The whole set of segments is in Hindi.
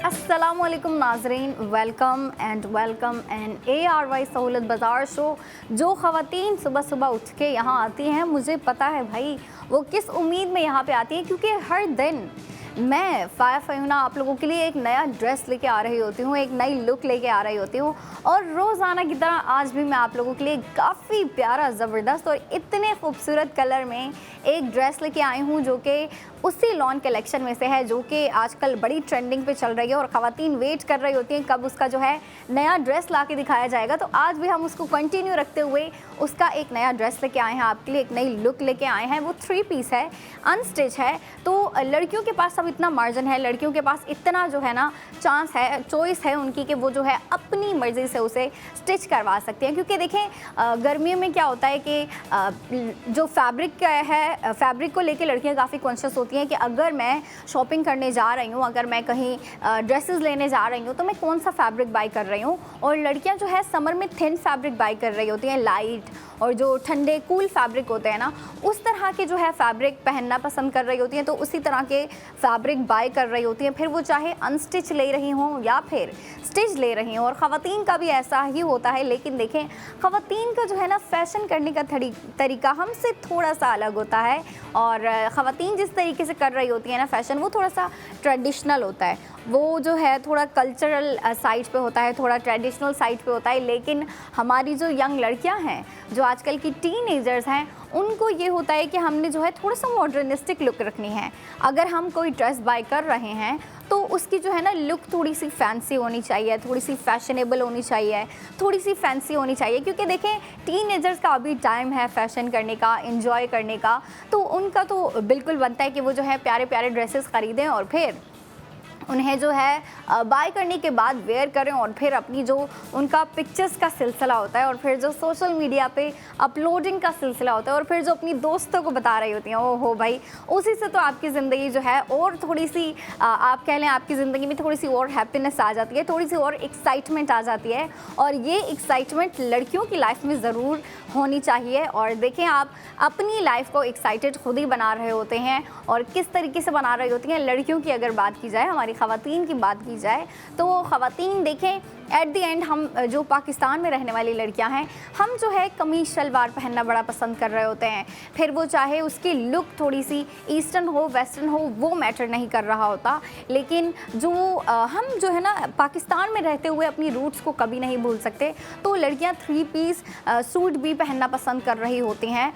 अस्सलामुअलैकुम नाजरीन, वेलकम एंड ARY सहूलत बाज़ार शो। जो ख़वातीन सुबह सुबह उठ के यहाँ आती हैं, मुझे पता है भाई वो किस उम्मीद में यहाँ पे आती हैं, क्योंकि हर दिन मैं फ़ायना आप लोगों के लिए एक नया ड्रेस लेके आ रही होती हूँ, एक नई लुक लेके आ रही होती हूँ। और रोज़ाना की तरह आज भी मैं आप लोगों के लिए काफ़ी प्यारा, ज़बरदस्त और इतने खूबसूरत कलर में एक ड्रेस लेके आई हूँ, जो कि उसी लॉन कलेक्शन में से है, जो कि आजकल बड़ी ट्रेंडिंग पे चल रही है और ख़वातीन वेट कर रही होती हैं कब उसका जो है नया ड्रेस ला के दिखाया जाएगा। तो आज भी हम उसको कंटिन्यू रखते हुए उसका एक नया ड्रेस लेके आए हैं, आपके लिए एक नई लुक लेके आए हैं। वो 3 पीस है, अनस्टिच है। तो लड़कियों के पास अब इतना मार्जिन है, लड़कियों के पास इतना जो है ना चांस है, चॉइस है उनकी कि वो जो है अपनी मर्ज़ी से उसे स्टिच करवा सकती हैं। क्योंकि देखें गर्मियों में क्या होता है कि जो फैब्रिक है, फैब्रिक को लेके लड़कियां काफ़ी कॉन्शियस होती हैं कि अगर मैं शॉपिंग करने जा रही हूँ, अगर मैं कहीं ड्रेसेस लेने जा रही हूँ, तो मैं कौन सा फैब्रिक बाई कर रही हूँ। और लड़कियां जो है समर में थिन फैब्रिक बाई कर रही होती हैं, लाइट और जो ठंडे कूल फैब्रिक होते हैं ना, उस तरह के जो है फैब्रिक पहनना पसंद कर रही होती हैं। तो उसी तरह के फैब्रिक बाय कर रही होती हैं, फिर वो चाहे अनस्टिच ले रही हों या फिर स्टिच ले रही हों। और ख़वातीन का भी ऐसा ही होता है, लेकिन देखें ख़वातीन का जो है ना फैशन करने का तरीका हमसे थोड़ा सा अलग होता है। और ख़वातीन जिस तरीके से कर रही होती है ना फैशन, वो थोड़ा सा ट्रेडिशनल होता है, वो जो है थोड़ा कल्चरल साइड पे होता है, थोड़ा ट्रेडिशनल साइड पे होता है। लेकिन हमारी जो यंग लड़कियां हैं, जो आजकल की टीनेजर्स हैं, उनको ये होता है कि हमने जो है थोड़ा सा मॉडर्निस्टिक लुक रखनी है। अगर हम कोई ड्रेस बाय कर रहे हैं तो उसकी जो है ना लुक थोड़ी सी फैंसी होनी चाहिए, थोड़ी सी फैशनेबल होनी चाहिए, थोड़ी सी फैंसी होनी चाहिए। क्योंकि देखें टीनेजर्स का अभी टाइम है फैशन करने का, एंजॉय करने का। तो उनका तो बिल्कुल बनता है कि वो जो है प्यारे प्यारे ड्रेसेस ख़रीदें और फिर उन्हें जो है बाय करने के बाद वेयर करें, और फिर अपनी जो उनका पिक्चर्स का सिलसिला होता है, और फिर जो सोशल मीडिया पे अपलोडिंग का सिलसिला होता है, और फिर जो अपनी दोस्तों को बता रही होती हैं, ओ हो भाई, उसी से तो आपकी ज़िंदगी जो है और थोड़ी सी आप कह लें आपकी ज़िंदगी में थोड़ी सी और हैप्पीनेस आ जाती है, थोड़ी सी और एक्साइटमेंट आ जाती है। और ये एक्साइटमेंट लड़कियों की लाइफ में ज़रूर होनी चाहिए। और देखें, आप अपनी लाइफ को एक्साइटेड खुद ही बना रहे होते हैं, और किस तरीके से बना रही होती हैं। लड़कियों की अगर बात की जाए, हमारी ख़वातीन की बात की जाए, तो ख़वातीन देखें एट द एंड हम जो पाकिस्तान में रहने वाली लड़कियां हैं, हम जो है कमीज़ शलवार पहनना बड़ा पसंद कर रहे होते हैं। फिर वो चाहे उसकी लुक थोड़ी सी ईस्टर्न हो, वेस्टर्न हो, वो मैटर नहीं कर रहा होता। लेकिन जो हम जो है ना पाकिस्तान में रहते हुए अपनी रूट्स को कभी नहीं भूल सकते। तो लड़कियां 3 पीस सूट भी पहनना पसंद कर रही होती हैं,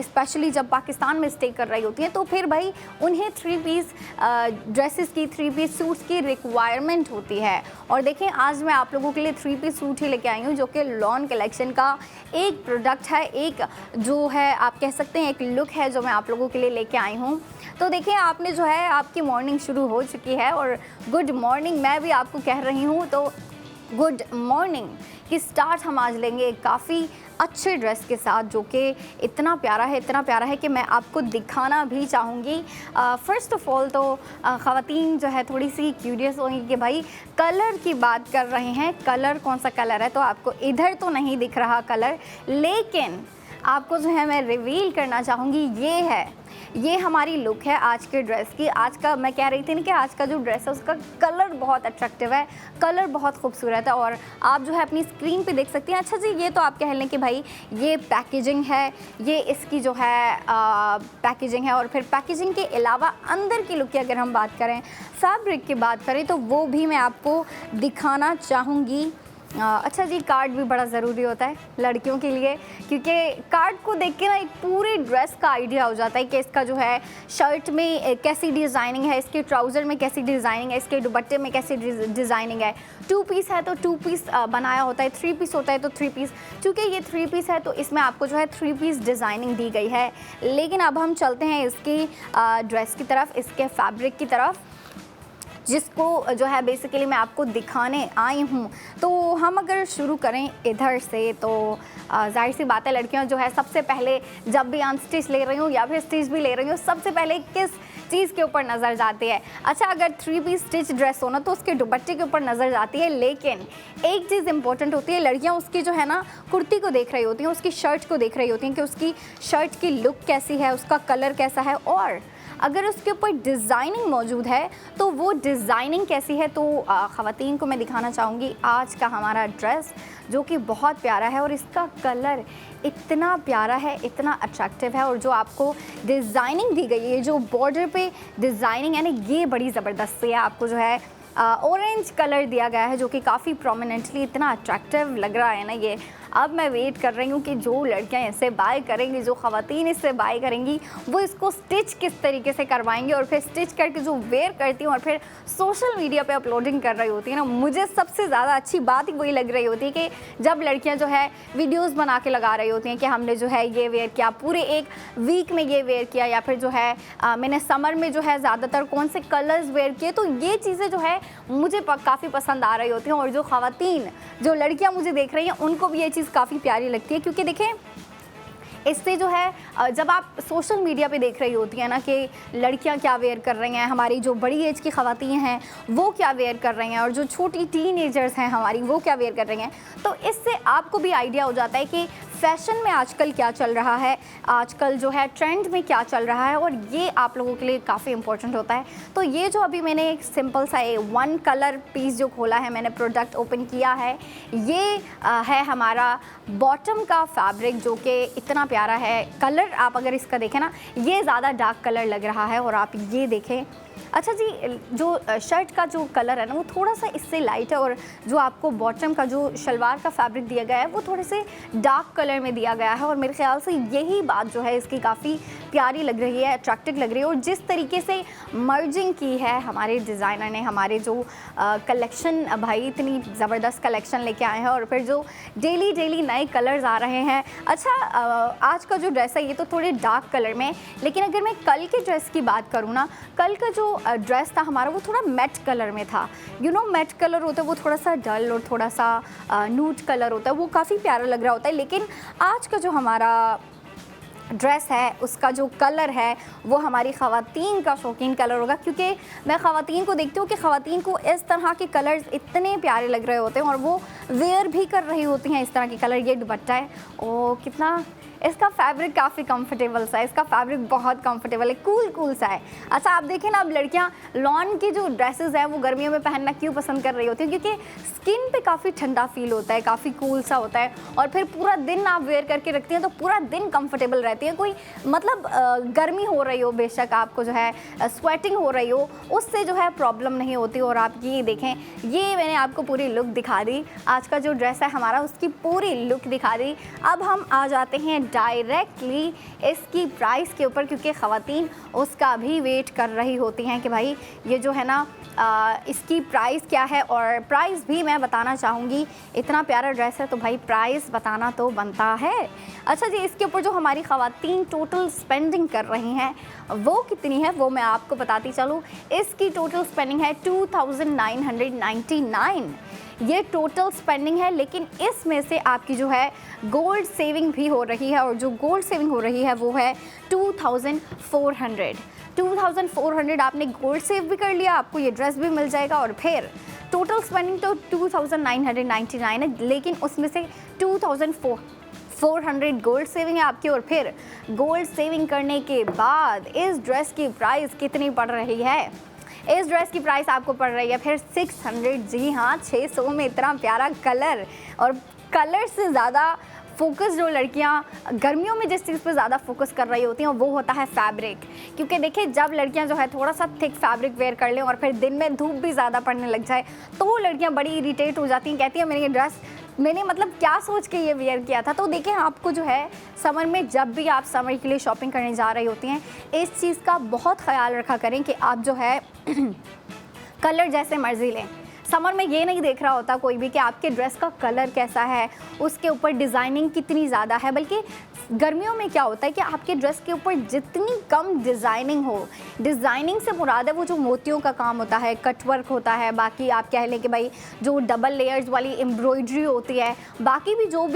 स्पेशली जब पाकिस्तान में स्टे कर रही होती हैं। तो फिर भाई उन्हें 3 पीस ड्रेसेस की, 3 पीस सूट्स की रिक्वायरमेंट होती है। और देखें, आज मैं आप लोगों के लिए 3 पीस सूट ही लेके आई हूँ, जो कि लॉन कलेक्शन का एक प्रोडक्ट है, एक जो है आप कह सकते हैं एक लुक है जो मैं आप लोगों के लिए लेके आई हूँ। तो देखिए, आपने जो है आपकी मॉर्निंग शुरू हो चुकी है, और गुड मॉर्निंग मैं भी आपको कह रही हूँ। तो गुड मॉर्निंग की स्टार्ट हम आज लेंगे काफ़ी अच्छे ड्रेस के साथ, जो कि इतना प्यारा है, इतना प्यारा है कि मैं आपको दिखाना भी चाहूँगी। फ़र्स्ट ऑफ़ ऑल तो ख़वातीन जो है थोड़ी सी क्यूरियस होंगी कि भाई कलर की बात कर रहे हैं, कलर कौन सा कलर है। तो आपको इधर तो नहीं दिख रहा कलर, लेकिन आपको जो है मैं रिवील करना चाहूँगी, ये हमारी लुक है आज के ड्रेस की। आज का मैं कह रही थी ना कि आज का जो ड्रेस है उसका कलर बहुत अट्रैक्टिव है, कलर बहुत खूबसूरत है, और आप जो है अपनी स्क्रीन पे देख सकती हैं। अच्छा जी, ये तो आप कह लें कि भाई ये पैकेजिंग है, ये इसकी जो है पैकेजिंग है। और फिर पैकेजिंग के अलावा अंदर की लुक की अगर हम बात करें, फैब्रिक की बात करें, तो वो भी मैं आपको दिखाना चाहूँगी। अच्छा जी, कार्ड भी बड़ा ज़रूरी होता है लड़कियों के लिए, क्योंकि कार्ड को देख के ना एक पूरी ड्रेस का आइडिया हो जाता है कि इसका जो है शर्ट में कैसी डिज़ाइनिंग है, इसके ट्राउज़र में कैसी डिज़ाइनिंग है, इसके दुपट्टे में कैसी डिज़ाइनिंग है। 2 पीस है तो 2 पीस बनाया होता है, 3 पीस होता है तो 3 पीस। चूँकि ये 3 पीस है तो इसमें आपको जो है 3 पीस डिज़ाइनिंग दी गई है। लेकिन अब हम चलते हैं इसकी ड्रेस की तरफ, इसके फैब्रिक की तरफ, जिसको जो है बेसिकली मैं आपको दिखाने आई हूँ। तो हम अगर शुरू करें इधर से, तो जाहिर सी बात है लड़कियाँ जो है सबसे पहले जब भी अनस्टिच ले रही हूँ या फिर स्टिच भी ले रही हूँ, सबसे पहले किस चीज़ के ऊपर नज़र जाती है। अच्छा, अगर 3 पीस स्टिच ड्रेस हो ना तो उसके दुपट्टे के ऊपर नज़र जाती है, लेकिन एक चीज़ इंपॉर्टेंट होती है, लड़कियाँ उसकी जो है ना कुर्ती को देख रही होती हैं, उसकी शर्ट को देख रही होती हैं कि उसकी शर्ट की लुक कैसी है, उसका कलर कैसा है, और अगर उसके ऊपर डिज़ाइनिंग मौजूद है तो वो डिज़ाइनिंग कैसी है, तो ख़वातीन को मैं दिखाना चाहूँगी आज का हमारा ड्रेस, जो कि बहुत प्यारा है और इसका कलर इतना प्यारा है, इतना अट्रैक्टिव है। और जो आपको डिज़ाइनिंग दी गई है, जो बॉर्डर पे डिज़ाइनिंग है ना, ये बड़ी ज़बरदस्त है। आपको जो है ऑरेंज कलर दिया गया है, जो कि काफ़ी प्रोमिनेंटली इतना अट्रैक्टिव लग रहा है ना ये। अब मैं वेट कर रही हूँ कि जो लड़कियाँ इससे बाय करेंगी, जो ख़वातीन इससे बाय करेंगी, वो इसको स्टिच किस तरीके से करवाएंगी और फिर स्टिच करके जो वेयर करती हैं और फिर सोशल मीडिया पे अपलोडिंग कर रही होती है ना, मुझे सबसे ज़्यादा अच्छी बात ही वही लग रही होती है कि जब लड़कियाँ जो है वीडियोज़ बना के लगा रही होती हैं कि हमने जो है ये वेयर किया, पूरे एक वीक में ये वेयर किया, या फिर जो है मैंने समर में जो है ज़्यादातर कौन से कलर्स वेयर किए। तो ये चीज़ें जो है मुझे काफ़ी पसंद आ रही होती हैं और जो ख़वातीन, जो लड़कियाँ मुझे देख रही हैं, उनको भी ये चीज़ काफ़ी प्यारी लगती है। क्योंकि देखें, इससे जो है जब आप सोशल मीडिया पे देख रही होती हैं ना कि लड़कियां क्या वेयर कर रही हैं, हमारी जो बड़ी एज की ख़वातीन हैं वो क्या वेयर कर रही हैं और जो छोटी टीनेजर्स हैं हमारी, वो क्या वेयर कर रही हैं, तो इससे आपको भी आइडिया हो जाता है कि फ़ैशन में आजकल क्या चल रहा है, आजकल जो है ट्रेंड में क्या चल रहा है, और ये आप लोगों के लिए काफ़ी इंपॉर्टेंट होता है। तो ये जो अभी मैंने एक सिंपल सा वन कलर पीस जो खोला है, मैंने प्रोडक्ट ओपन किया है, ये है हमारा बॉटम का फैब्रिक, जो कि इतना प्यारा है। कलर आप अगर इसका देखें ना, ये ज़्यादा डार्क कलर लग रहा है, और आप ये देखें, अच्छा जी, जो शर्ट का जो कलर है ना वो थोड़ा सा इससे लाइट है, और जो आपको बॉटम का जो शलवार का फैब्रिक दिया गया है वो थोड़े से डार्क कलर में दिया गया है। और मेरे ख्याल से यही बात जो है इसकी काफ़ी प्यारी लग रही है, अट्रैक्टिव लग रही है। और जिस तरीके से मर्जिंग की है हमारे डिज़ाइनर ने, हमारे जो कलेक्शन, भाई इतनी ज़बरदस्त कलेक्शन लेके आए हैं, और फिर जो डेली नए कलर्स आ रहे हैं। अच्छा, आज का जो ड्रेस है ये तो थोड़े डार्क कलर में, लेकिन अगर मैं कल के ड्रेस की बात करूँ ना, कल का जो ड्रेस था हमारा वो थोड़ा मैट कलर में था। मैट कलर होता है वो थोड़ा सा डल और थोड़ा सा नूड कलर होता है, वो काफ़ी प्यारा लग रहा होता है। लेकिन आज का जो हमारा ड्रेस है उसका जो कलर है वो हमारी ख़वातीन का शौकीन कलर होगा, क्योंकि मैं ख़वातीन को देखती हूँ कि ख़वातीन को इस तरह के कलर्स इतने प्यारे लग रहे होते हैं और वो वेयर भी कर रही होती हैं इस तरह के कलर। ये दुपट्टा है, ओ कितना, इसका फैब्रिक काफ़ी कंफर्टेबल सा है, इसका फैब्रिक बहुत कंफर्टेबल है, कूल सा है। अच्छा, आप देखें ना, अब लड़कियां लॉन की जो ड्रेसेस हैं वो गर्मियों में पहनना क्यों पसंद कर रही होती हैं, क्योंकि स्किन पे काफ़ी ठंडा फील होता है, काफ़ी कूल सा होता है, और फिर पूरा दिन आप वेयर करके रखती हैं तो पूरा दिन कंफर्टेबल रहती है। कोई मतलब गर्मी हो रही हो, बेशक आपको जो है स्वेटिंग हो रही हो, उससे जो है प्रॉब्लम नहीं होती। और आप ये देखें, ये मैंने आपको पूरी लुक दिखा दी, आज का जो ड्रेस है हमारा उसकी पूरी लुक दिखा दी। अब हम आ जाते हैं डायरेक्टली इसकी प्राइस के ऊपर, क्योंकि ख़वातीन उसका भी वेट कर रही होती हैं कि भाई ये जो है ना इसकी प्राइस क्या है, और प्राइस भी मैं बताना चाहूँगी। इतना प्यारा ड्रेस है तो भाई प्राइस बताना तो बनता है। अच्छा जी, इसके ऊपर जो हमारी ख़वातीन टोटल स्पेंडिंग कर रही हैं वो कितनी है वो मैं आपको बताती चलूँ। इसकी टोटल स्पेंडिंग है 2999, ये टोटल स्पेंडिंग है। लेकिन इसमें से आपकी जो है गोल्ड सेविंग भी हो रही है, और जो गोल्ड सेविंग हो रही है वो है 2400 आपने गोल्ड सेव भी कर लिया, आपको ये ड्रेस भी मिल जाएगा, और फिर टोटल स्पेंडिंग तो 2999 है, लेकिन उसमें से 2400 गोल्ड सेविंग है आपकी। और फिर गोल्ड सेविंग करने के बाद इस ड्रेस की प्राइस कितनी पड़ रही है? इस ड्रेस की प्राइस आपको पड़ रही है फिर 600। जी हाँ, 600 में इतना प्यारा कलर, और कलर से ज़्यादा फोकस जो लड़कियां गर्मियों में जिस चीज़ पे ज़्यादा फोकस कर रही होती हैं वो होता है फैब्रिक। क्योंकि देखिए, जब लड़कियां जो है थोड़ा सा थिक फैब्रिक वेयर कर लें और फिर दिन में धूप भी ज़्यादा पड़ने लग जाए तो वो लड़कियां बड़ी इरिटेट हो जाती हैं, कहती हैं मेरी ये ड्रेस मैंने मतलब क्या सोच के ये वेयर किया था। तो देखिए, आपको जो है समर में जब भी आप समर के लिए शॉपिंग करने जा रही होती हैं, इस चीज़ का बहुत ख्याल रखा करें कि आप जो है कलर जैसे मर्जी लें। समर में ये नहीं देख रहा होता कोई भी कि आपके ड्रेस का कलर कैसा है, उसके ऊपर डिज़ाइनिंग कितनी ज़्यादा है, बल्कि गर्मियों में क्या होता है कि आपके ड्रेस के ऊपर जितनी कम डिज़ाइनिंग हो, डिज़ाइनिंग से मुराद है वो जो मोतियों का काम होता है, कटवर्क होता है, बाकी आप कह लें कि भाई जो डबल लेयर्स वाली एम्ब्रॉयडरी होती है, बाकी भी जो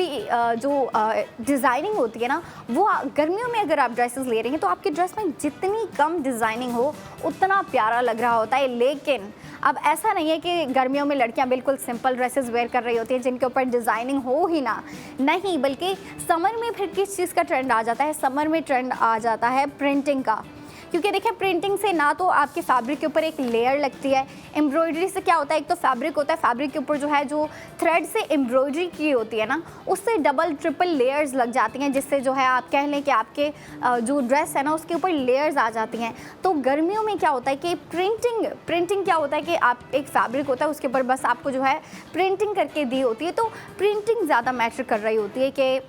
डिज़ाइनिंग होती है ना, वो गर्मियों में अगर आप ड्रेसेस ले रही हैं तो आपके ड्रेस में जितनी कम डिज़ाइनिंग हो उतना प्यारा लग रहा होता है। लेकिन अब ऐसा नहीं है कि गर्मियों में लड़कियां बिल्कुल सिंपल ड्रेसेस वेयर कर रही होती हैं जिनके ऊपर डिज़ाइनिंग हो ही ना, नहीं, बल्कि समर में फिर किस चीज़ का ट्रेंड आ जाता है, समर में ट्रेंड आ जाता है प्रिंटिंग का। क्योंकि देखिए प्रिंटिंग से ना तो आपके फैब्रिक के ऊपर एक लेयर लगती है, एम्ब्रॉयडरी से क्या होता है, एक तो फैब्रिक होता है, फैब्रिक के ऊपर जो है जो थ्रेड से एम्ब्रॉयडरी की होती है ना, उससे डबल ट्रिपल लेयर्स लग जाती हैं, जिससे जो है आप कह लें कि आपके जो ड्रेस है ना उसके ऊपर लेयर्स आ जाती हैं। तो गर्मियों में क्या होता है कि प्रिंटिंग क्या होता है कि आप एक फैब्रिक होता है उसके ऊपर बस आपको जो है प्रिंटिंग करके दी होती है, तो प्रिंटिंग ज़्यादा मैटर कर रही होती है कि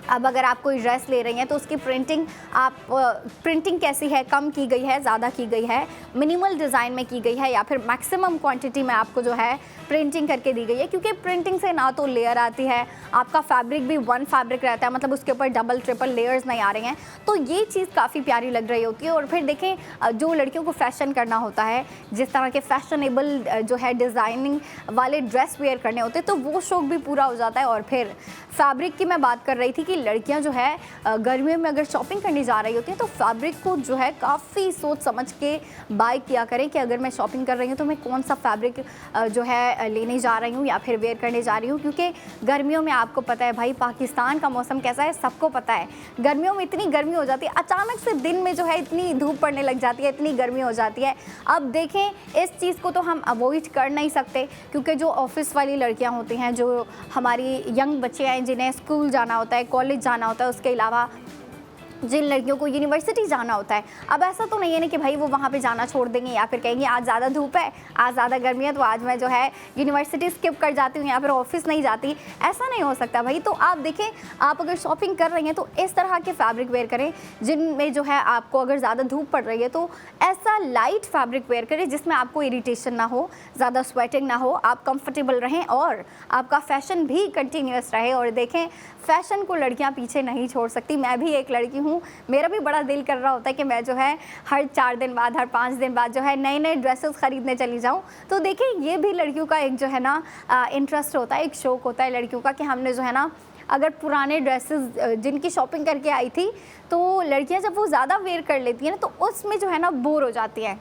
अब अगर आप कोई ड्रेस ले रही हैं तो उसकी प्रिंटिंग कैसी है, कम की गई है, ज़्यादा की गई है, मिनिमल डिज़ाइन में की गई है या फिर मैक्सिमम क्वांटिटी में आपको जो है प्रिंटिंग करके दी गई है। क्योंकि प्रिंटिंग से ना तो लेयर आती है, आपका फैब्रिक भी वन फैब्रिक रहता है, मतलब उसके ऊपर डबल ट्रिपल लेयर्स नहीं आ रहे हैं, तो ये चीज़ काफ़ी प्यारी लग रही होती है। और फिर देखें जो लड़कियों को फैशन करना होता है, जिस तरह के फैशनेबल जो है डिज़ाइनिंग वाले ड्रेस वेयर करने होते हैं, तो वो शौक भी पूरा हो जाता है। और फिर फैब्रिक की मैं बात कर रही थी कि लड़कियां जो है गर्मियों में अगर शॉपिंग करने जा रही होती हैं तो फैब्रिक को जो है काफ़ी सोच समझ के बाय किया करें कि अगर मैं शॉपिंग कर रही हूँ तो मैं कौन सा फैब्रिक जो है लेने जा रही हूँ या फिर वेयर करने जा रही हूँ। क्योंकि गर्मियों में आपको पता है भाई पाकिस्तान का मौसम कैसा है, सबको पता है। गर्मियों में इतनी गर्मी हो जाती है, अचानक से दिन में जो है इतनी धूप पड़ने लग जाती है, इतनी गर्मी हो जाती है। अब देखें इस चीज़ को तो हम अवॉइड कर नहीं सकते, क्योंकि जो ऑफिस वाली लड़कियाँ होती हैं, जो हमारी यंग बच्चे हैं जिन्हें स्कूल जाना होता है, कॉलेज जाना होता है, उसके अलावा जिन लड़कियों को यूनिवर्सिटी जाना होता है, अब ऐसा तो नहीं है ना कि भाई वो वहाँ पे जाना छोड़ देंगे या फिर कहेंगे आज ज़्यादा धूप है, आज ज़्यादा गर्मी है, तो आज मैं जो है यूनिवर्सिटी स्किप कर जाती हूँ या फिर ऑफिस नहीं जाती। ऐसा नहीं हो सकता भाई। तो आप देखें, आप अगर शॉपिंग कर रही हैं तो इस तरह के फैब्रिक वेयर करें जिनमें जो है आपको अगर ज़्यादा धूप पड़ रही है तो ऐसा लाइट फैब्रिक वेयर करें जिसमें आपको इरीटेशन ना हो, ज़्यादा स्वेटिंग ना हो, आप कंफर्टेबल रहें और आपका फैशन भी कंटिन्यूस रहे। और देखें फैशन को लड़कियां पीछे नहीं छोड़ सकती। मैं भी एक लड़की हूँ, मेरा भी बड़ा दिल कर रहा होता है कि मैं जो है हर 4 दिन बाद, हर 5 दिन बाद जो है नए नए ड्रेसेस ख़रीदने चली जाऊँ। तो देखिए ये भी लड़कियों का एक जो है ना इंटरेस्ट होता है, एक शौक़ होता है लड़कियों का कि हमने जो है ना अगर पुराने ड्रेसेस जिनकी शॉपिंग करके आई थी, तो लड़कियां जब वो ज़्यादा वेयर कर लेती हैं ना तो उसमें जो है ना बोर हो जाती हैं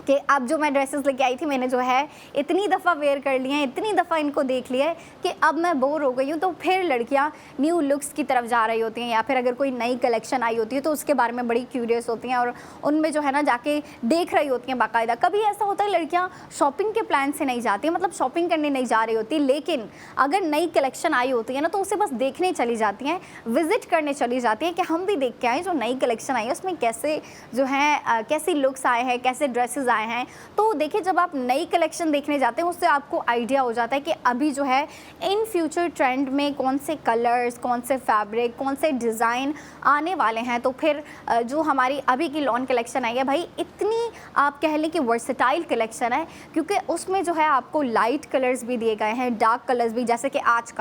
कि अब जो मैं ड्रेसेस लेके आई थी मैंने जो है इतनी दफ़ा वेयर कर लिए हैं, इतनी दफ़ा इनको देख लिया है कि अब मैं बोर हो गई हूँ। तो फिर लड़कियाँ न्यू लुक्स की तरफ जा रही होती हैं या फिर अगर कोई नई कलेक्शन आई होती है तो उसके बारे में बड़ी क्यूरियस होती हैं और उनमें जो है ना जाके देख रही होती हैं बाकायदा। कभी ऐसा होता है लड़कियाँ शॉपिंग के प्लान से नहीं जाती, मतलब शॉपिंग करने नहीं जा रही होती, लेकिन अगर नई कलेक्शन आई होती है ना तो उसे बस देखने चली जाती हैं, विजिट करने चली जाती हैं कि हम भी देख के आएँ जो नई कलेक्शन आई है उसमें कैसे जो है कैसी लुक्स आए हैं, कैसे ड्रेसेस आए हैं। तो देखिए जब आप नई कलेक्शन देखने जाते हैं उससे आपको आइडिया हो जाता है कि अभी जो है इन फ्यूचर ट्रेंड में कौन से कलर्स, कौन से फैब्रिक, कौन से डिज़ाइन आने वाले हैं। तो फिर जो हमारी अभी की लॉन्च कलेक्शन आई है भाई, इतनी आप कह लें कि वर्सेटाइल कलेक्शन है, क्योंकि उसमें जो है आपको लाइट कलर्स भी दिए गए हैं, डार्क कलर्स भी। जैसे कि आज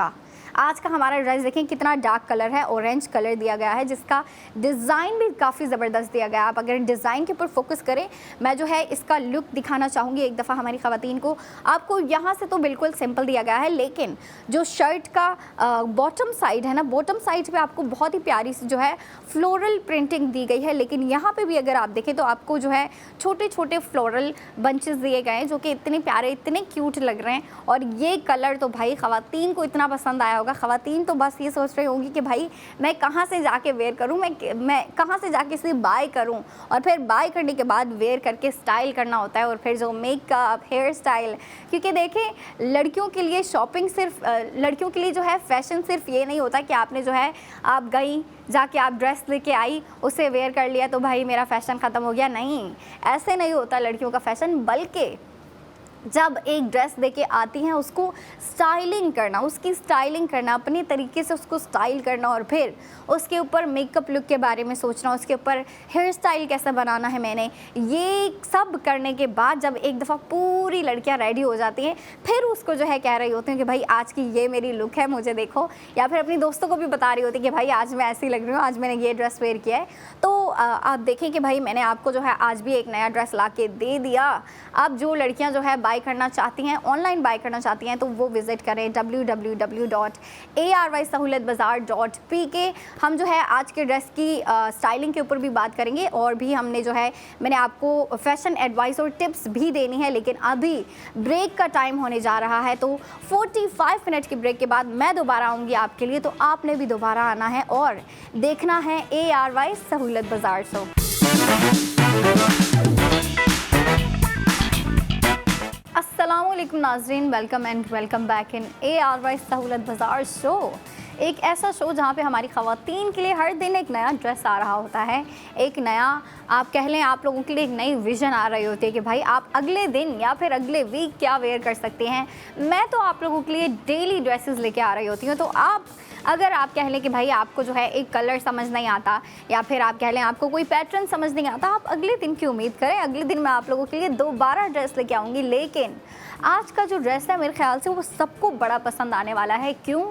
का हमारा ड्रेस देखें कितना डार्क कलर है, ऑरेंज कलर दिया गया है, जिसका डिज़ाइन भी काफ़ी ज़बरदस्त दिया गया है। आप अगर डिज़ाइन के ऊपर फोकस करें, मैं जो है इसका लुक दिखाना चाहूँगी एक दफ़ा हमारी ख़वातीन को। आपको यहाँ से तो बिल्कुल सिंपल दिया गया है, लेकिन जो शर्ट का बॉटम साइड है ना, बॉटम साइड पे आपको बहुत ही प्यारी सी जो है फ्लोरल प्रिंटिंग दी गई है। लेकिन यहाँ पे भी अगर आप देखें तो आपको जो है छोटे छोटे फ्लोरल बंचेस दिए गए हैं जो कि इतने प्यारे, इतने क्यूट लग रहे हैं। और ये कलर तो भाई ख़वातीन को इतना पसंद आया होगा। ख़वातीन तो बस ये सोच रही होंगी कि भाई मैं कहाँ से जाके वेयर करूँ, मैं कहाँ से जाके इसे बाय करूँ, और फिर बाय करने के बाद वेयर करके स्टाइल करना होता है। और फिर जो मेकअप, हेयर स्टाइल, क्योंकि देखें लड़कियों के लिए शॉपिंग सिर्फ लड़कियों के लिए जो है फैशन सिर्फ ये नहीं होता कि आपने जो है आप गई, जाके आप ड्रेस लेके आई, उसे वेयर कर लिया तो भाई मेरा फ़ैशन ख़त्म हो गया। नहीं, ऐसे नहीं होता लड़कियों का फ़ैशन, बल्कि जब एक ड्रेस देके आती हैं उसको स्टाइलिंग करना, उसकी स्टाइलिंग करना, अपने तरीके से उसको स्टाइल करना, और फिर उसके ऊपर मेकअप लुक के बारे में सोचना, उसके ऊपर हेयर स्टाइल कैसा बनाना है मैंने, ये सब करने के बाद जब एक दफ़ा पूरी लड़कियां रेडी हो जाती हैं, फिर उसको जो है कह रही होती हैं कि भाई आज की ये मेरी लुक है, मुझे देखो। या फिर अपनी दोस्तों को भी बता रही होती है कि भाई आज मैं ऐसी लग रही हूँ, आज मैंने ये ड्रेस वेयर किया है। तो आप देखें कि भाई मैंने आपको जो है आज भी एक नया ड्रेस ला के दे दिया। अब जो लड़कियाँ जो है बाय करना चाहती हैं, ऑनलाइन बाय करना चाहती हैं, तो वो विज़िट करें www.arysahoolatbazaar.pk। हम जो है आज के ड्रेस की स्टाइलिंग के ऊपर भी बात करेंगे, और भी हमने जो है मैंने आपको फैशन एडवाइस और टिप्स भी देनी है। लेकिन अभी ब्रेक का टाइम होने जा रहा है, तो 45 मिनट की ब्रेक के बाद मैं दोबारा आऊँगी आपके लिए, तो आपने भी दोबारा आना है और देखना है ARY सहूलत बाज़ार शो। अस्सलामुअलैकुम नाज़रीन, welcome and welcome back in ARY सहूलत बाज़ार शो। एक ऐसा शो जहाँ पे हमारी ख़वातीन के लिए हर दिन एक नया ड्रेस आ रहा होता है, एक नया आप कह लें आप लोगों के लिए एक नई विज़न आ रही होती है कि भाई आप अगले दिन या फिर अगले वीक क्या वेयर कर सकते हैं। मैं तो आप लोगों के लिए डेली ड्रेसेस लेके आ रही होती हूँ। तो आप अगर आप कह लें कि भाई आपको जो है एक कलर समझ नहीं आता या फिर आप कह लें आपको कोई पैटर्न समझ नहीं आता, आप अगले दिन की उम्मीद करें। अगले दिन मैं आप लोगों के लिए दोबारा ड्रेस लेके आऊँगी, लेकिन आज का जो ड्रेस है मेरे ख्याल से वो सबको बड़ा पसंद आने वाला है। क्यों?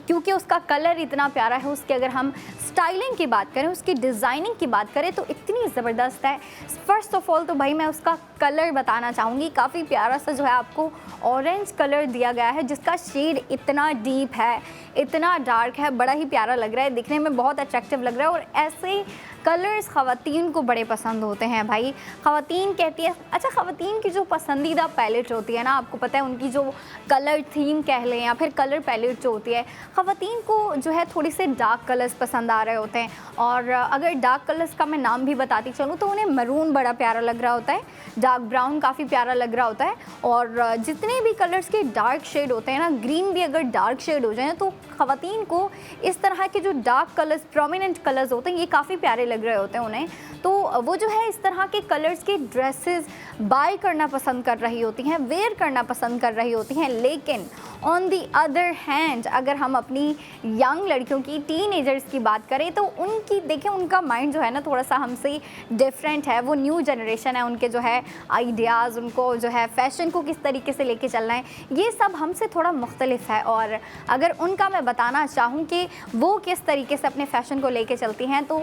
क्योंकि उसका कलर इतना प्यारा है, उसकी अगर हम स्टाइलिंग की बात करें, उसकी डिज़ाइनिंग की बात करें तो इतनी ज़बरदस्त है। फ़र्स्ट ऑफ़ ऑल तो भाई मैं उसका कलर बताना चाहूँगी। काफ़ी प्यारा सा जो है आपको ऑरेंज कलर दिया गया है, जिसका शेड इतना डीप है, इतना डार्क है, बड़ा ही प्यारा लग रहा है, दिखने में बहुत अट्रैक्टिव लग रहा है। और ऐसे कलर्स ख़वातीन को बड़े पसंद होते हैं भाई। ख़वातीन कहती है, अच्छा ख़वातीन की जो पसंदीदा पैलेट होती है ना, आपको पता है उनकी जो कलर थीम कह लें या फिर कलर पैलेट जो होती है, ख़वातीन को जो है थोड़ी से डार्क कलर्स पसंद आ रहे होते हैं। और अगर डार्क कलर्स का मैं नाम भी बताती चलूँ तो उन्हें मरून बड़ा प्यारा लग रहा होता है, डार्क ब्राउन काफ़ी प्यारा लग रहा होता है। और जितने भी कलर्स के डार्क शेड होते हैं ना, ग्रीन भी अगर डार्क शेड हो जाए तो ख़वातीन को इस तरह के जो डार्क कलर्स, प्रोमिनेंट कलर्स होते हैं, ये काफ़ी प्यारे लग रहे होते हैं उन्हें। तो वो जो है इस तरह के कलर्स के ड्रेसेस बाय करना पसंद कर रही होती हैं, वेयर करना पसंद कर रही होती हैं। लेकिन ऑन दी अदर हैंड अगर हम अपनी यंग लड़कियों की, टीनेजर्स की बात करें तो उनकी देखें, उनका माइंड जो है ना थोड़ा सा हमसे डिफरेंट है। वो न्यू जनरेशन है, उनके जो है आइडियाज़, उनको जो है फ़ैशन को किस तरीके से लेके चलना है, ये सब हमसे थोड़ा मुख्तलिफ है। और अगर उनका मैं बताना चाहूँ कि वो किस तरीके से अपने फ़ैशन को लेके चलती हैं तो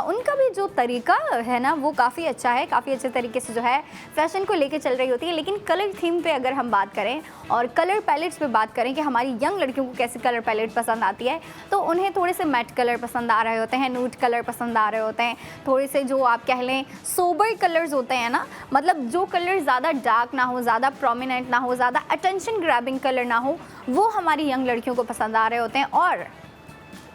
उनका भी जो तरीका है ना वो काफ़ी अच्छा है, काफ़ी अच्छे तरीके से जो है फ़ैशन को लेके चल रही होती है। लेकिन कलर थीम पे अगर हम बात करें और कलर पैलेट्स पे बात करें कि हमारी यंग लड़कियों को कैसी कलर पैलेट पसंद आती है, तो उन्हें थोड़े से मैट कलर पसंद आ रहे होते हैं, न्यूड कलर पसंद आ रहे होते हैं, थोड़े से जो आप कह लें सोबर कलर्स होते हैं ना, मतलब जो कलर ज़्यादा डार्क ना हो, ज़्यादा प्रोमिनेंट ना हो, ज़्यादा अटेंशन ग्रैबिंग कलर ना हो, वो हमारी यंग लड़कियों को पसंद आ रहे होते हैं। और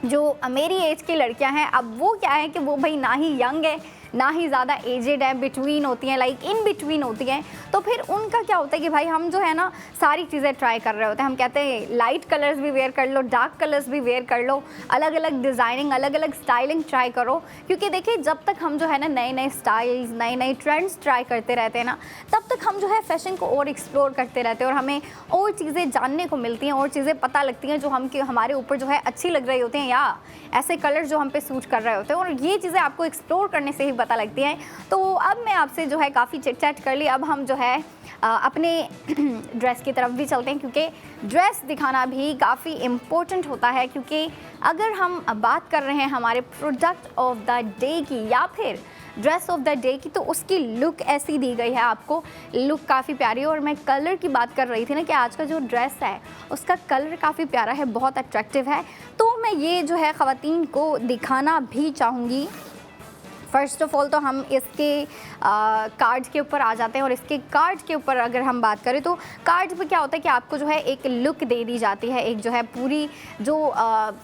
जो मेरी एज की लड़कियां हैं, अब वो क्या है कि वो भाई ना ही यंग है ना ही ज़्यादा एजेड है, बिटवीन होती हैं, लाइक इन बिटवीन होती हैं। तो फिर उनका क्या होता है कि भाई हम जो है ना सारी चीज़ें ट्राई कर रहे होते हैं। हम कहते हैं लाइट कलर्स भी वेयर कर लो, डार्क कलर्स भी वेयर कर लो, अलग अलग डिज़ाइनिंग, अलग अलग स्टाइलिंग ट्राई करो। क्योंकि देखिए जब तक हम जो है ना नए नए स्टाइल्स, नए नए ट्रेंड्स ट्राई करते रहते हैं ना, तब तक हम जो है फ़ैशन को और एक्सप्लोर करते रहते हैं और हमें और चीज़ें जानने को मिलती हैं, और चीज़ें पता लगती हैं जो हमारे ऊपर जो है अच्छी लग रही होती हैं, या ऐसे कलर जो हम पे सूट कर रहे होते हैं। और ये चीज़ें आपको एक्सप्लोर करने से ही पता लगती हैं। तो अब मैं आपसे जो है काफ़ी चिट चैट कर ली, अब हम जो है अपने ड्रेस की तरफ भी चलते हैं, क्योंकि ड्रेस दिखाना भी काफ़ी इम्पोर्टेंट होता है। क्योंकि अगर हम बात कर रहे हैं हमारे प्रोडक्ट ऑफ द डे की या फिर ड्रेस ऑफ द डे की, तो उसकी लुक ऐसी दी गई है आपको, लुक काफ़ी प्यारी है। और मैं कलर की बात कर रही थी ना कि आज का जो ड्रेस है उसका कलर काफ़ी प्यारा है, बहुत अट्रैक्टिव है। तो मैं ये जो है ख़वातीन को दिखाना भी चाहूँगी। फ़र्स्ट ऑफ़ ऑल तो हम इसके कार्ड के ऊपर आ जाते हैं। और इसके कार्ड के ऊपर अगर हम बात करें तो कार्ड पे क्या होता है कि आपको जो है एक लुक दे दी जाती है, एक जो है पूरी जो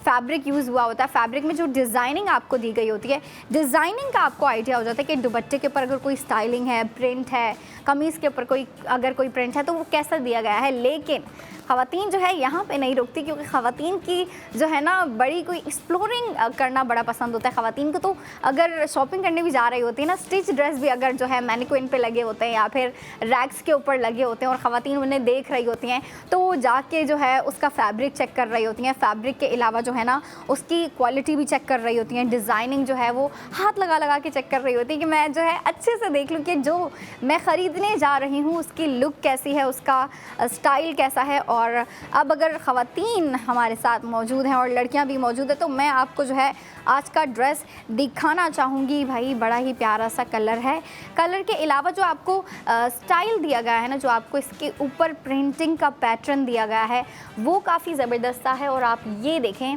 फैब्रिक यूज़ हुआ होता है, फैब्रिक में जो डिज़ाइनिंग आपको दी गई होती है, डिज़ाइनिंग का आपको आइडिया हो जाता है कि दुपट्टे के ऊपर अगर कोई स्टाइलिंग है, प्रिंट है, कमीज़ के ऊपर अगर कोई प्रिंट है तो वो कैसा दिया गया है। लेकिन ख़वातीन जो है यहाँ पे नहीं रुकती, क्योंकि ख़वातीन की जो है ना बड़ी कोई एक्सप्लोरिंग करना बड़ा पसंद होता है ख़वातीन को। तो अगर शॉपिंग करने भी जा रही होती है ना, स्टिच ड्रेस भी अगर जो है मैनिक्विन पे लगे होते हैं या फिर रैक्स के ऊपर लगे होते हैं और ख़वातीन उन्हें देख रही होती हैं, तो वो जाके जो है उसका फैब्रिक चेक कर रही होती हैं। फैब्रिक के अलावा जो है ना उसकी क्वालिटी भी चेक कर रही होती हैं, डिज़ाइनिंग जो है वो हाथ लगा लगा के चेक कर रही होती है कि मैं जो है अच्छे से देख लूँ कि जो मैं ख़रीदने जा रही हूँ उसकी लुक कैसी है, उसका स्टाइल कैसा है। और अब अगर ख़वातीन हमारे साथ मौजूद हैं और लड़कियां भी मौजूद है, तो मैं आपको जो है आज का ड्रेस दिखाना चाहूँगी। भाई बड़ा ही प्यारा सा कलर है। कलर के अलावा जो आपको स्टाइल दिया गया है ना, जो आपको इसके ऊपर प्रिंटिंग का पैटर्न दिया गया है, वो काफ़ी ज़बरदस्त है। और आप ये देखें,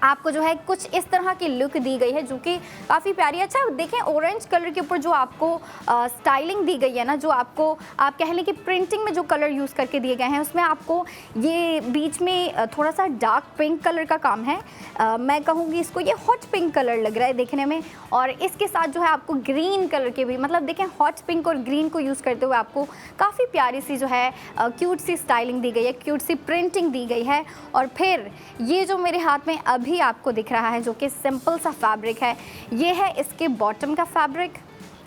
आपको जो है कुछ इस तरह की लुक दी गई है जो कि काफ़ी प्यारी है। अच्छा देखें ऑरेंज कलर के ऊपर जो आपको स्टाइलिंग दी गई है ना, जो आपको आप कह लें कि प्रिंटिंग में जो कलर यूज़ करके दिए गए हैं उसमें आपको ये बीच में थोड़ा सा डार्क पिंक कलर का काम है। मैं कहूँगी इसको ये हॉट पिंक कलर लग रहा है देखने में, और इसके साथ जो है आपको ग्रीन कलर के भी, मतलब देखें हॉट पिंक और ग्रीन को यूज़ करते हुए आपको काफ़ी प्यारी सी जो है क्यूट सी स्टाइलिंग दी गई है, क्यूट सी प्रिंटिंग दी गई है। और फिर ये जो मेरे हाथ में अभी आपको दिख रहा है जो कि सिंपल सा फैब्रिक है, ये है इसके बॉटम का फैब्रिक।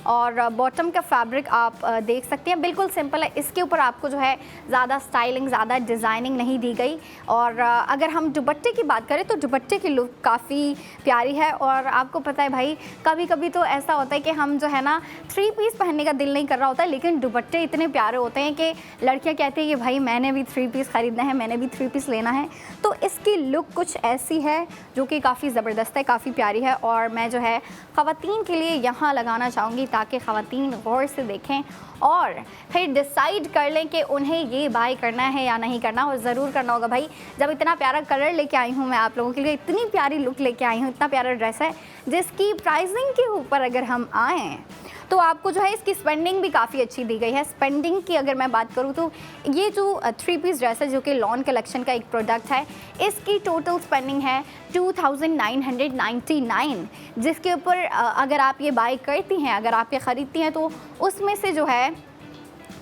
और बॉटम का फैब्रिक आप देख सकते हैं बिल्कुल सिंपल है। इसके ऊपर आपको जो है ज़्यादा स्टाइलिंग, ज़्यादा डिज़ाइनिंग नहीं दी गई। और अगर हम दुपट्टे की बात करें तो दुपट्टे की लुक काफ़ी प्यारी है। और आपको पता है भाई, कभी कभी तो ऐसा होता है कि हम जो है ना 3 पीस पहनने का दिल नहीं कर रहा होता है, लेकिन दुपट्टे इतने प्यारे होते हैं कि लड़कियाँ कहती हैं कि भाई मैंने भी 3 पीस ख़रीदना है, मैंने भी 3 पीस लेना है। तो इसकी लुक कुछ ऐसी है जो कि काफ़ी ज़बरदस्त है, काफ़ी प्यारी है। और मैं जो है ख़वातीन के लिए यहाँ लगाना चाहूँगी ताकि ख़वातीन गौर से देखें और फिर डिसाइड कर लें कि उन्हें ये बाय करना है या नहीं करना। और ज़रूर करना होगा भाई, जब इतना प्यारा कलर लेके आई हूँ मैं आप लोगों के लिए, इतनी प्यारी लुक लेके आई हूँ, इतना प्यारा ड्रेस है जिसकी प्राइसिंग के ऊपर अगर हम आएँ तो आपको जो है इसकी स्पेंडिंग भी काफ़ी अच्छी दी गई है। स्पेंडिंग की अगर मैं बात करूँ तो ये जो 3 पीस ड्रेस है जो कि लॉन कलेक्शन का एक प्रोडक्ट है, इसकी टोटल स्पेंडिंग है 2999, जिसके ऊपर अगर आप ये बाय करती हैं, अगर आप ये ख़रीदती हैं तो उसमें से जो है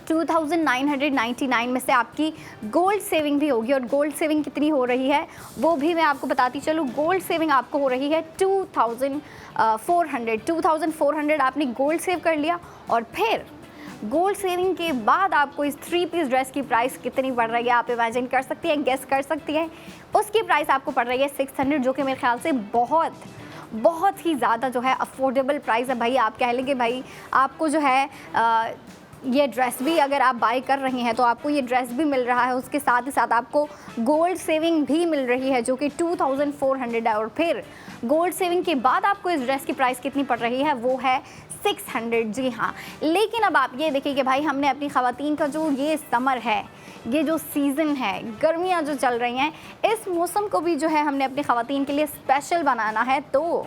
2999 में से आपकी गोल्ड सेविंग भी होगी। और गोल्ड सेविंग कितनी हो रही है वो भी मैं आपको बताती चलूँ। गोल्ड सेविंग आपको हो रही है 2400 आपने गोल्ड सेव कर लिया। और फिर गोल्ड सेविंग के बाद आपको इस 3 पीस ड्रेस की प्राइस कितनी पड़ रही है आप इमेजिन कर सकती हैं, गेस कर सकती हैं। उसकी प्राइस आपको पड़ रही है 600, जो कि मेरे ख्याल से बहुत ही ज़्यादा जो है अफोर्डेबल प्राइस है भाई। आप कह लेंगे भाई आपको जो है ये ड्रेस भी अगर आप बाय कर रही हैं तो आपको ये ड्रेस भी मिल रहा है, उसके साथ ही साथ आपको गोल्ड सेविंग भी मिल रही है जो कि 2400 है। और फिर गोल्ड सेविंग के बाद आपको इस ड्रेस की प्राइस कितनी पड़ रही है वो है 600। जी हाँ, लेकिन अब आप ये देखिए कि भाई हमने अपनी ख़वातीन का जो ये समर है, ये जो सीज़न है, गर्मियाँ जो चल रही हैं, इस मौसम को भी जो है हमने अपनी ख़वातीन के लिए स्पेशल बनाना है। तो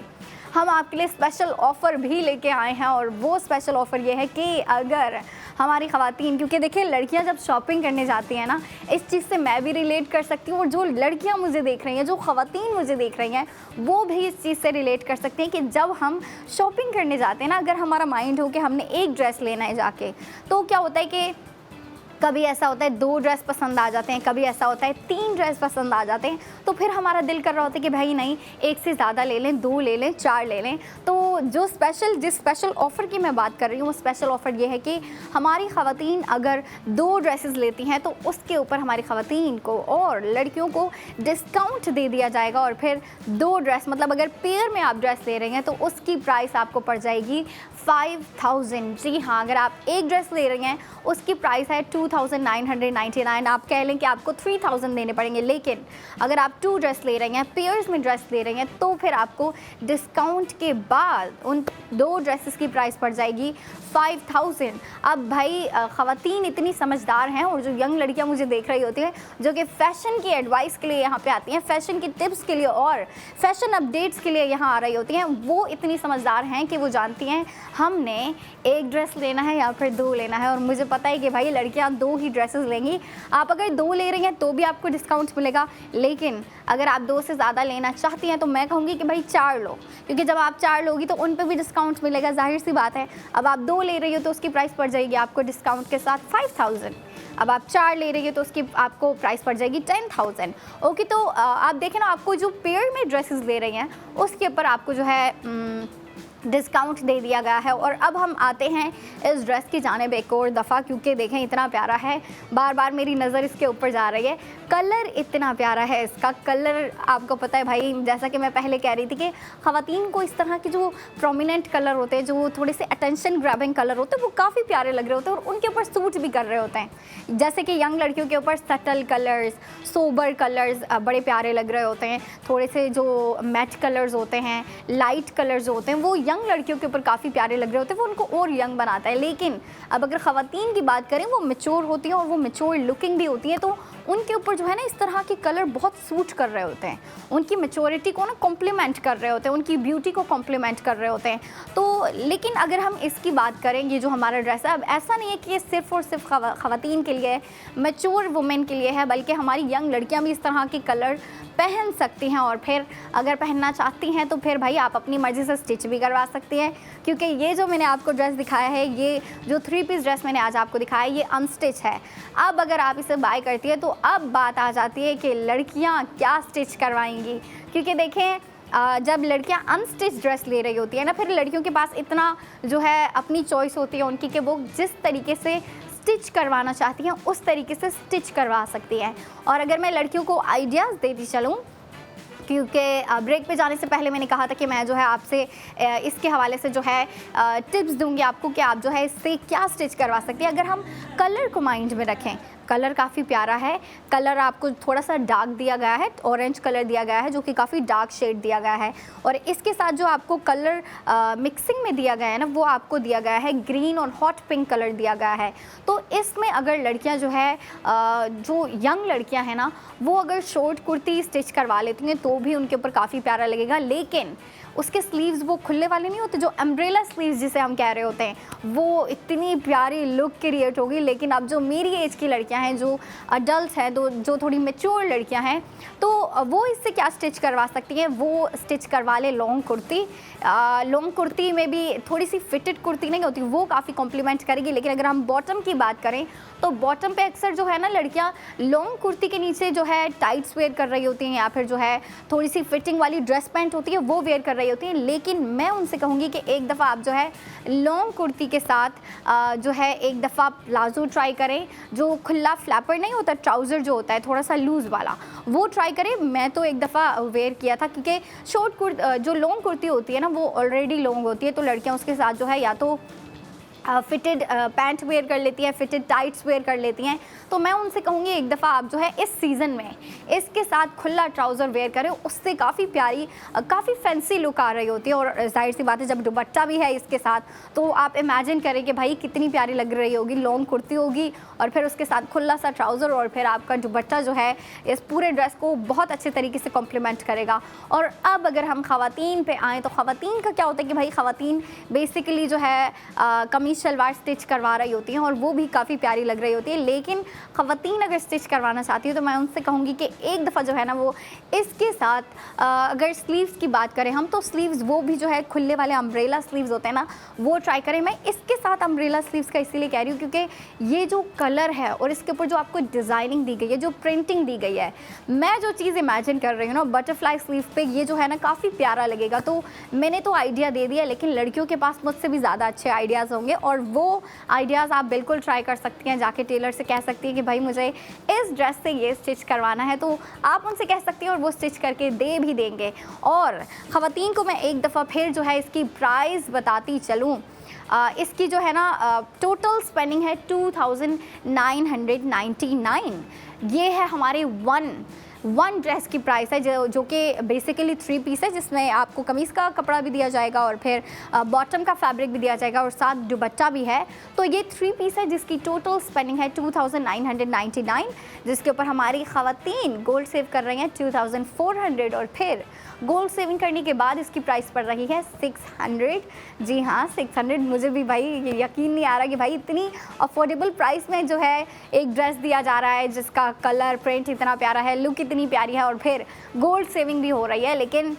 हम आपके लिए स्पेशल ऑफ़र भी लेके आए हैं। और वो स्पेशल ऑफ़र ये है कि अगर हमारी ख़वातीन, क्योंकि देखिए लड़कियां जब शॉपिंग करने जाती हैं ना, इस चीज़ से मैं भी रिलेट कर सकती हूँ और जो लड़कियां मुझे देख रही हैं, जो ख़वातीन मुझे देख रही हैं, वो भी इस चीज़ से रिलेट कर सकती हैं कि जब हम शॉपिंग करने जाते हैं ना, अगर हमारा माइंड हो कि हमने एक ड्रेस लेना है जाके, तो क्या होता है कि कभी ऐसा होता है 2 ड्रेस पसंद आ जाते हैं, कभी ऐसा होता है 3 ड्रेस पसंद आ जाते हैं। तो फिर हमारा दिल कर रहा होता है कि भाई नहीं, एक से ज़्यादा ले लें, 2 ले लें, 4 ले लें। तो जिस स्पेशल ऑफ़र की मैं बात कर रही हूँ, वो स्पेशल ऑफ़र ये है कि हमारी ख़वातीन अगर 2 ड्रेसेस लेती हैं तो उसके ऊपर हमारी ख़वातीन को और लड़कियों को डिस्काउंट दे दिया जाएगा। और फिर 2 ड्रेस, मतलब अगर पेयर में आप ड्रेस ले रही हैं तो उसकी प्राइस आपको पड़ जाएगी 5000। जी हाँ, अगर आप एक ड्रेस ले रही हैं उसकी प्राइस है 2999। आप कह लें कि आपको 3000 देने पड़ेंगे, लेकिन अगर आप 2 ड्रेस ले रही हैं, पेयर्स में ड्रेस ले रही हैं, तो फिर आपको डिस्काउंट के बाद उन 2 ड्रेसेस की प्राइस पड़ जाएगी 5000। अब भाई ख़वातीन इतनी समझदार हैं, और जो यंग लड़कियां मुझे देख रही होती हैं जो कि फ़ैशन की एडवाइस के लिए यहाँ पे आती हैं, फ़ैशन की टिप्स के लिए और फ़ैशन अपडेट्स के लिए यहाँ आ रही होती हैं, वो इतनी समझदार हैं कि वो जानती हैं हमने एक ड्रेस लेना है या फिर 2 लेना है। और मुझे पता है कि भाई लड़कियां 2 ही ड्रेसेस लेंगी। आप अगर 2 ले रही हैं तो भी आपको डिस्काउंट मिलेगा, लेकिन अगर आप 2 से ज़्यादा लेना चाहती हैं तो मैं कहूँगी कि भाई 4 लो, क्योंकि जब आप 4 लोगी तो उन पर भी डिस्काउंट मिलेगा, जाहिर सी बात है। अब आप 2 ले रही हो तो उसकी प्राइस पड़ जाएगी आपको डिस्काउंट के साथ 5000। अब आप 4 ले रही हो तो उसकी आपको प्राइस पड़ जाएगी 10000। ओके, तो आप देखें ना, आपको जो पेयर में ड्रेसेस ले रही हैं उसके ऊपर आपको जो है डिस्काउंट दे दिया गया है। और अब हम आते हैं इस ड्रेस की जानिब एक और दफ़ा, क्योंकि देखें इतना प्यारा है, बार बार मेरी नज़र इसके ऊपर जा रही है। कलर इतना प्यारा है, इसका कलर आपको पता है भाई, जैसा कि मैं पहले कह रही थी कि ख़वातीन को इस तरह के जो प्रोमिनेंट कलर होते हैं, जो थोड़े से अटेंशन ग्रैबिंग कलर होते हैं, वो काफ़ी प्यारे लग रहे होते हैं और उनके ऊपर सूट भी कर रहे होते हैं। जैसे कि यंग लड़कियों के ऊपर सटल कलर्स, सोबर कलर्स बड़े प्यारे लग रहे होते हैं, थोड़े से जो मैट कलर्स होते हैं, लाइट कलर्स होते हैं, वो यंग लड़कियों के ऊपर काफ़ी प्यारे लग रहे होते हैं वो उनको और यंग बनाता है। लेकिन अब अगर ख़वातीन की बात करें वो मैच्योर होती हैं और वो मैच्योर लुकिंग भी होती हैं, तो उनके ऊपर जो है ना इस तरह के कलर बहुत सूट कर रहे होते हैं, उनकी मैच्योरिटी को ना कॉम्प्लीमेंट कर रहे होते हैं, उनकी ब्यूटी को कॉम्प्लीमेंट कर रहे होते हैं। तो लेकिन अगर हम इसकी बात करें, ये जो हमारा ड्रेस है, अब ऐसा नहीं है कि ये सिर्फ़ और सिर्फ ख़वातीन के लिए है, मैच्योर वुमेन के लिए है, बल्कि हमारी यंग लड़कियाँ भी इस तरह के कलर पहन सकती हैं। और फिर अगर पहनना चाहती हैं तो फिर भाई आप अपनी मर्ज़ी से स्टिच भी करवा सकती हैं, क्योंकि ये जो मैंने आपको ड्रेस दिखाया है, ये जो 3 पीस ड्रेस मैंने आज आपको दिखाया है, ये अनस्टिच है। अब अगर आप इसे बाय करती है तो अब बात आ जाती है कि लड़कियां क्या स्टिच करवाएंगी, क्योंकि देखें जब लड़कियां अनस्टिच ड्रेस ले रही होती है ना, फिर लड़कियों के पास इतना जो है अपनी चॉइस होती है उनकी कि वो जिस तरीके से स्टिच करवाना चाहती हैं उस तरीके से स्टिच करवा सकती हैं। और अगर मैं लड़कियों को आइडियाज़ देती चलूँ, क्योंकि ब्रेक पे जाने से पहले मैंने कहा था कि मैं जो है आपसे इसके हवाले से जो है टिप्स दूंगी आपको कि आप जो है इससे क्या स्टिच करवा सकती हैं। अगर हम कलर को माइंड में रखें, कलर काफ़ी प्यारा है, कलर आपको थोड़ा सा डार्क दिया गया है, ऑरेंज कलर दिया गया है जो कि काफ़ी डार्क शेड दिया गया है, और इसके साथ जो आपको कलर मिक्सिंग में दिया गया है ना, वो आपको दिया गया है ग्रीन और हॉट पिंक कलर दिया गया है। तो इसमें अगर लड़कियां जो है जो यंग लड़कियां हैं ना, वो अगर शॉर्ट कुर्ती स्टिच करवा लेती हैं तो भी उनके ऊपर काफ़ी प्यारा लगेगा। लेकिन उसके स्लीव्स वो खुले वाले नहीं होते, जो अम्ब्रेला स्लीव्स जिसे हम कह रहे होते हैं, वो इतनी प्यारी लुक क्रिएट होगी। लेकिन अब जो मेरी एज की लड़कियां हैं, जो अडल्ट हैं, जो थोड़ी मैच्योर लड़कियां हैं, तो वो इससे क्या स्टिच करवा सकती हैं, वो स्टिच करवा ले लॉन्ग कुर्ती। लॉन्ग कुर्ती में भी थोड़ी सी फिटेड कुर्ती नहीं होती, वो काफ़ी कॉम्प्लीमेंट करेगी। लेकिन अगर हम बॉटम की बात करें तो बॉटम पे अक्सर जो है ना लड़कियां लॉन्ग कुर्ती के नीचे जो है टाइट्स वेयर कर रही होती हैं, या फिर जो है थोड़ी सी फिटिंग वाली ड्रेस पैंट होती है वो वेयर कर रही होती हैं। लेकिन मैं उनसे कहूँगी कि एक दफ़ा आप जो है लॉन्ग कुर्ती के साथ जो है एक दफ़ा प्लाजो ट्राई करें, जो खुला फ्लैपर नहीं होता, ट्राउज़र जो होता है थोड़ा सा लूज़ वाला, वो ट्राई करें। मैं तो एक दफ़ा वेयर किया था, क्योंकि जो लॉन्ग कुर्ती होती है ना वो ऑलरेडी लॉन्ग होती है, तो लड़कियाँ उसके साथ जो है या तो फिटेड पैंट वेयर कर लेती हैं, फिटेड टाइट्स वेयर कर लेती हैं। तो मैं उनसे कहूँगी एक दफ़ा आप जो है इस सीज़न में इसके साथ खुला ट्राउज़र वेयर करें, उससे काफ़ी प्यारी काफ़ी फैंसी लुक आ रही होती है। और जाहिर सी बात है जब दुपट्टा भी है इसके साथ, तो आप इमेजिन करें कि भाई कितनी प्यारी लग रही होगी। लॉन्ग कुर्ती होगी और फिर उसके साथ खुला सा ट्राउज़र, और फिर आपका दुपट्टा जो है इस पूरे ड्रेस को बहुत अच्छे तरीके से कॉम्प्लीमेंट करेगा। और अब अगर हम ख़वातीन पे आएँ तो ख़वातीन का क्या होता है कि भाई ख़वातीन बेसिकली जो है कमीज़ शलवार स्टिच करवा रही होती हैं और वो भी काफ़ी प्यारी लग रही होती है। लेकिन ख़वातीन अगर स्टिच करवाना चाहती है तो मैं उनसे कहूँगी कि एक दफ़ा जो है ना वो इसके साथ अगर स्लीव्स की बात करें हम, तो स्लीव्स वो भी जो है खुले वाले अम्ब्रेला स्लीव्स होते हैं ना, वो ट्राई करें। मैं इसके साथ अम्ब्रेला स्लीव्स का इसीलिए कह रही हूँ क्योंकि ये जो कलर है और इसके ऊपर जो आपको डिज़ाइनिंग दी गई है, जो प्रिंटिंग दी गई है, मैं जो चीज़ इमेजिन कर रही हूँ ना बटरफ्लाई स्लीव पे, ये जो है ना काफ़ी प्यारा लगेगा। तो मैंने तो आइडिया दे दिया, लेकिन लड़कियों के पास मुझसे भी ज़्यादा अच्छे आइडियाज़ होंगे और वो आइडियाज़ आप बिल्कुल ट्राई कर सकती हैं। जाके टेलर से कह सकती हैं कि भाई मुझे इस ड्रेस से ये स्टिच करवाना है, तो आप उनसे कह सकती हैं और वो स्टिच करके दे भी देंगे। और ख़वातीन को मैं एक दफ़ा फिर जो है इसकी प्राइस बताती चलूँ। इसकी जो है ना टोटल स्पेंडिंग है 2999। ये है हमारे वन ड्रेस की प्राइस है, जो कि बेसिकली 3 पीस है, जिसमें आपको कमीज़ का कपड़ा भी दिया जाएगा और फिर बॉटम का फैब्रिक भी दिया जाएगा और साथ दुपट्टा भी है। तो ये 3 पीस है जिसकी टोटल स्पेंडिंग है 2999, जिसके ऊपर हमारी ख़वातीन गोल्ड सेव कर रही हैं 2400, और फिर गोल्ड सेविंग करने के बाद इसकी प्राइस पड़ रही है 600। जी हाँ, 600। मुझे भी भाई यकीन नहीं आ रहा कि भाई इतनी अफोर्डेबल प्राइस में जो है एक ड्रेस दिया जा रहा है जिसका कलर प्रिंट इतना प्यारा है, लुक इतनी प्यारी है और फिर गोल्ड सेविंग भी हो रही है। लेकिन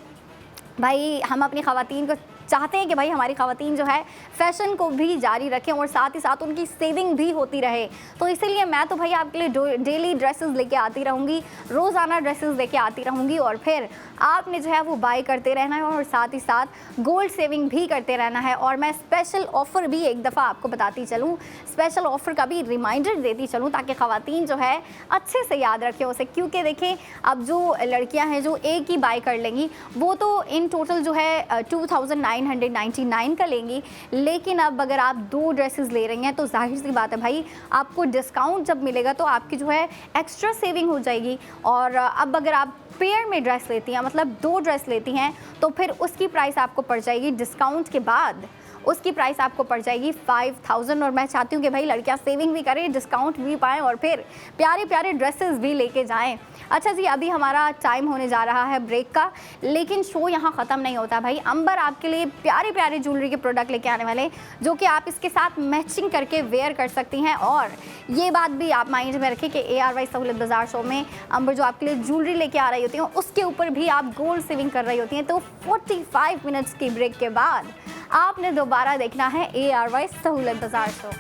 भाई हम अपनी ख़वातीन को चाहते हैं कि भाई हमारी ख़वातीन जो है फ़ैशन को भी जारी रखें और साथ ही साथ उनकी सेविंग भी होती रहे। तो इसीलिए मैं तो भाई आपके लिए डेली ड्रेसेस लेके आती रहूँगी, रोज़ाना ड्रेसेस लेके आती रहूँगी, और फिर आपने जो है वो बाय करते रहना है और साथ ही साथ गोल्ड सेविंग भी करते रहना है। और मैं स्पेशल ऑफ़र भी एक दफ़ा आपको बताती चलूँ, स्पेशल ऑफ़र का भी रिमाइंडर देती चलूँ ताकि ख़वातीन जो है अच्छे से याद रखें उसे। क्योंकि देखें अब जो लड़कियाँ हैं जो एक ही बाय कर लेंगी, वो तो इन टोटल जो है 2999 999 का लेंगी, लेकिन अब अगर आप 2 ड्रेसेस ले रही हैं तो जाहिर सी बात है भाई, आपको डिस्काउंट जब मिलेगा तो आपकी जो है एक्स्ट्रा सेविंग हो जाएगी। और अब अगर आप पेयर में ड्रेस लेती हैं, मतलब 2 ड्रेस लेती हैं, तो फिर उसकी प्राइस आपको पड़ जाएगी डिस्काउंट के बाद, उसकी प्राइस आपको पड़ जाएगी 5000। और मैं चाहती हूँ कि भाई लड़कियाँ सेविंग भी करें, डिस्काउंट भी पाएँ और फिर प्यारे प्यारे ड्रेसेस भी लेके जाएं। अच्छा जी, अभी हमारा टाइम होने जा रहा है ब्रेक का, लेकिन शो यहाँ ख़त्म नहीं होता भाई। अंबर आपके लिए प्यारे प्यारे ज्वेलरी के प्रोडक्ट लेके आने वाले, जो कि आप इसके साथ मैचिंग करके वेयर कर सकती हैं। और ये बात भी आप माइंड में रखें कि ARY सहूलत बाज़ार शो में अंबर जो आपके लिए ज्वेलरी लेके आ रही होती हैं, उसके ऊपर भी आप गोल्ड सेविंग कर रही होती हैं। तो 45 मिनट्स की ब्रेक के बाद आपने दोबारा देखना है ARY सहूलत बाज़ार शो।